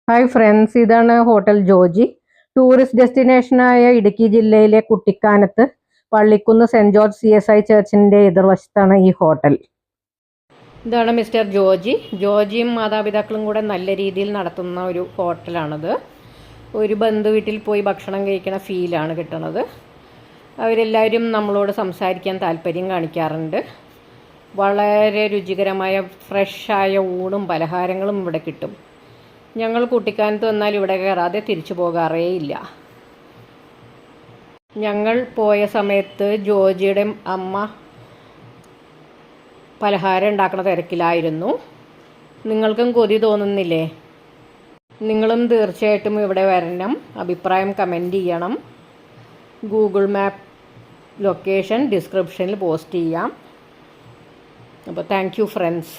Hi friends, ഇതാണ് hotel Joji. Tourist ഡെസ്റ്റിനേഷനായ Idukki ജില്ലയിലെ കുട്ടിക്കാനത്ത് Pallikkunnu saint George CSI ചർച്ചിൻ്റെ എതിർവശത്താണ് ഈ ഹോട്ടൽ. ഇതാണ് മിസ്റ്റർ ജോജി. ജോജിയും മാതാപിതാക്കളും കൂടെ നല്ല രീതിയിൽ നടത്തുന്ന ഒരു ഹോട്ടലാണത്. ഒരു ബന്ധു വീട്ടിൽ പോയി ഭക്ഷണം കഴിക്കുന്ന ഫീലാണ് കിട്ടുന്നത്. അവരെല്ലാവരും നമ്മളോട് സംസാരിക്കാൻ താല്പര്യം കാണിക്കാറുണ്ട്. വളരെ രുചികരമായ ഫ്രഷായ ഊണും പലഹാരങ്ങളും ഇവിടെ കിട്ടും. ഞങ്ങൾ കുട്ടിക്കാനത്ത് വന്നാൽ ഇവിടെ കയറാതെ തിരിച്ചു പോകാറേയില്ല. ഞങ്ങൾ പോയ സമയത്ത് ജോജിയുടെ അമ്മ പലഹാരം ഉണ്ടാക്കുന്ന തിരക്കിലായിരുന്നു. നിങ്ങൾക്കും കൊതി തോന്നുന്നില്ലേ? നിങ്ങളും തീർച്ചയായിട്ടും ഇവിടെ വരണം. അഭിപ്രായം കമൻറ്റ് ചെയ്യണം. ഗൂഗിൾ മാപ്പ് ലൊക്കേഷൻ ഡിസ്ക്രിപ്ഷനിൽ പോസ്റ്റ് ചെയ്യാം. അപ്പോൾ താങ്ക് യു ഫ്രണ്ട്സ്.